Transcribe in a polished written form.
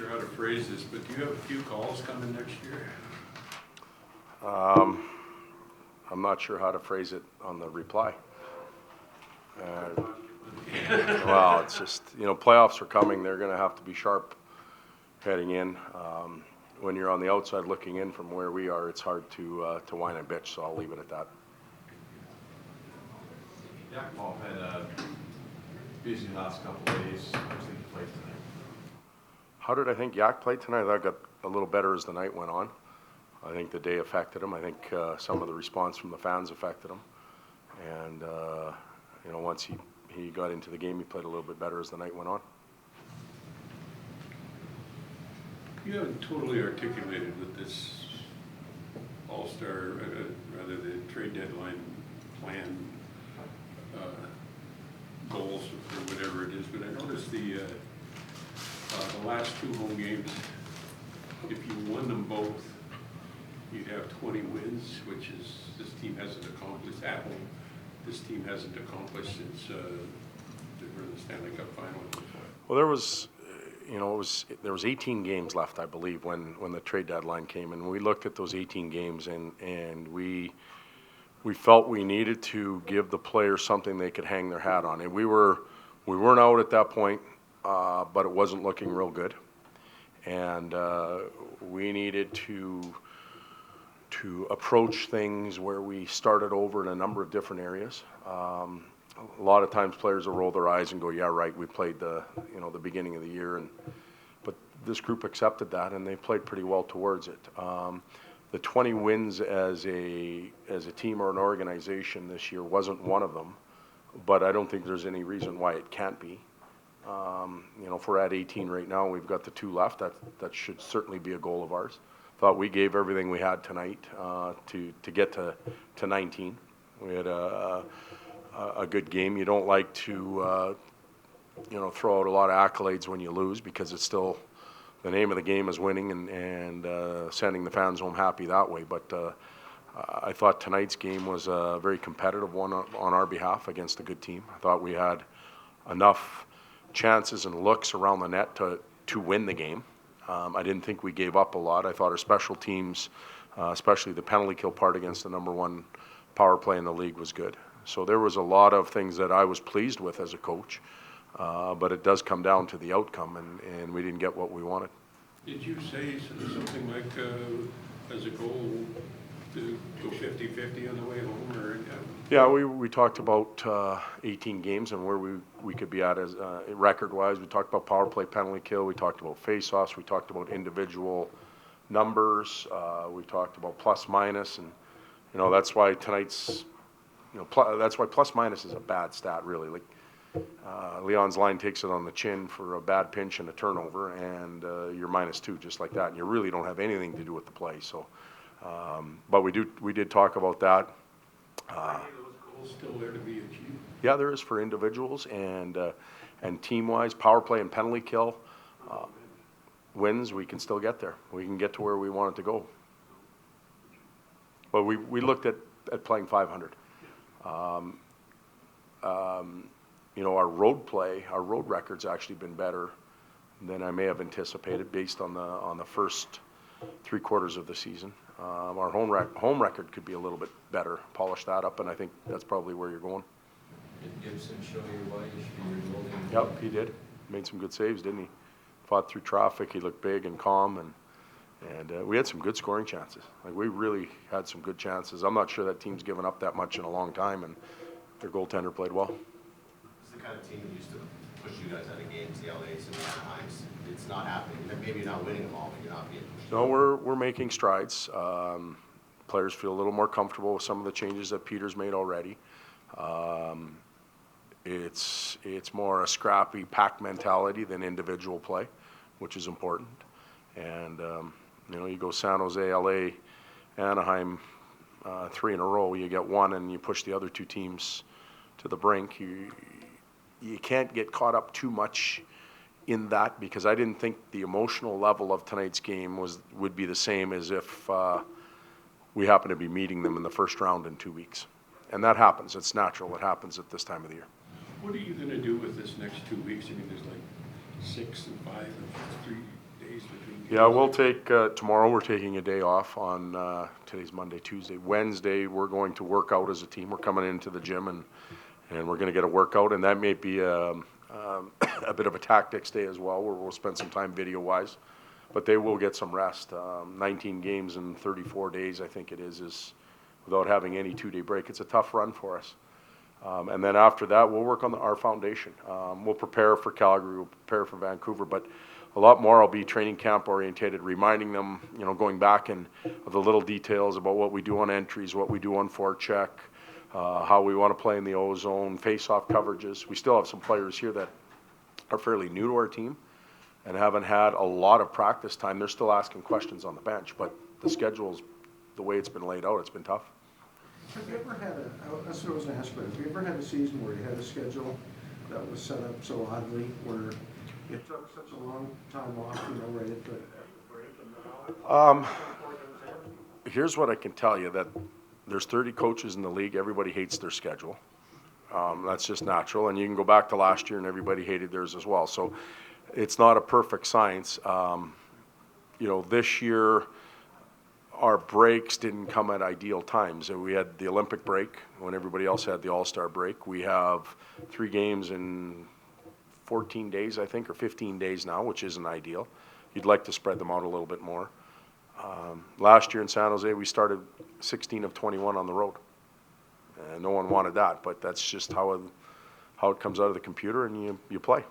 sure how to phrase this, but do you have a few calls coming next year? I'm not sure how to phrase it on the reply. Well, it's just, playoffs are coming. They're going to have to be sharp heading in. When you're on the outside looking in from where we are, it's hard to whine and bitch, so I'll leave it at that. Yeah, Paul had a busy last couple of days. How did you play tonight? How did I think Yak played tonight? I got a little better as the night went on. I think the day affected him. I think some of the response from the fans affected him. And, once he got into the game, he played a little bit better as the night went on. You haven't totally articulated with this all-star, rather the trade deadline plan goals or whatever it is, but I noticed the last two home games, if you won them both, you'd have 20 wins, which is this team hasn't accomplished at home. This team hasn't accomplished since they were in the Stanley Cup final. Well, there was 18 games left, I believe, when the trade deadline came, and we looked at those 18 games, and we felt we needed to give the players something they could hang their hat on, and we weren't out at that point, but it wasn't looking real good, and we needed to approach things where we started over in a number of different areas. A lot of times players will roll their eyes and go, yeah, right, we played the beginning of the year, but this group accepted that and they played pretty well towards it. The 20 wins as a team or an organization this year wasn't one of them, but I don't think there's any reason why it can't be. If we're at 18 right now, we've got the 2 left, that should certainly be a goal of ours. Thought we gave everything we had tonight to get to 19. We had a good game. You don't like to throw out a lot of accolades when you lose, because it's still the name of the game is winning and sending the fans home happy that way. But I thought tonight's game was a very competitive one on our behalf against a good team. I thought we had enough chances and looks around the net to win the game. I didn't think we gave up a lot. I thought our special teams, especially the penalty kill part against the #1 power play in the league, was good. So there was a lot of things that I was pleased with as a coach, but it does come down to the outcome, and we didn't get what we wanted. Did you say something like as a goal to go 50-50 on the way home? Or, Yeah, we talked about 18 games and where we could be at as record-wise. We talked about power play, penalty kill. We talked about face-offs. We talked about individual numbers. We talked about plus-minus, and that's why tonight's that's why plus-minus is a bad stat, really. Like Leon's line takes it on the chin for a bad pinch and a turnover, and you're -2 just like that, and you really don't have anything to do with the play. So, but we did talk about that. Still there to be achieved? Yeah, there is for individuals and team-wise, power play and penalty kill wins. We can still get there. We can get to where we want it to go. But we looked at playing 500. Our road play, our road record's actually been better than I may have anticipated based on the first 3 quarters of the season. Our home record could be a little bit better, polish that up, and I think that's probably where you're going. Did Gibson show you why you should be rebuilding? Yep, he did. Made some good saves, didn't he? Fought through traffic. He looked big and calm, and we had some good scoring chances. Like, we really had some good chances. I'm not sure that team's given up that much in a long time, and their goaltender played well. It's the kind of team that used to push you guys out of games, the LA's and the Anaheims. It's not happening. Maybe you're not winning them all, but you're not being pushed. No, we're making strides. Players feel a little more comfortable with some of the changes that Peter's made already. It's more a scrappy pack mentality than individual play, which is important. And you go San Jose, LA, Anaheim, 3 in a row. You get one, and you push the other 2 teams to the brink. You can't get caught up too much in that, because I didn't think the emotional level of tonight's game would be the same as if we happen to be meeting them in the first round in 2 weeks. And that happens. It's natural. It happens at this time of the year. What are you going to do with this next 2 weeks? I mean, there's like 6 and 5 and 3 days Yeah, we'll take, tomorrow we're taking a day off on, today's Monday, Tuesday. Wednesday, we're going to work out as a team. We're coming into the gym and we're gonna get a workout, and that may be a bit of a tactics day as well, where we'll spend some time video-wise. But they will get some rest. 19 games in 34 days, I think it is without having any two-day break. It's a tough run for us. And then after that, we'll work on our foundation. We'll prepare for Calgary, we'll prepare for Vancouver, but a lot more will be training camp orientated, reminding them, you know, going back and the little details about what we do on entries, what we do on forecheck, how we want to play in the O-zone, face-off coverages. We still have some players here that are fairly new to our team and haven't had a lot of practice time. They're still asking questions on the bench, but the schedule's, the way it's been laid out, it's been tough. Have you ever had that's what I was gonna ask, but have you ever had a season where you had a schedule that was set up so oddly, where it took such a long time off, you know, right at the break and then Here's what I can tell you, that there's 30 coaches in the league. Everybody hates their schedule. That's just natural, and you can go back to last year and everybody hated theirs as well. So it's not a perfect science. You know, this year our breaks didn't come at ideal times. So we had the Olympic break when everybody else had the All-Star break. We have 3 games in 14 days, I think, or 15 days now, which isn't ideal. You'd like to spread them out a little bit more. Last year in San Jose, we started 16 of 21 on the road. And no one wanted that, but that's just how it comes out of the computer, and you play.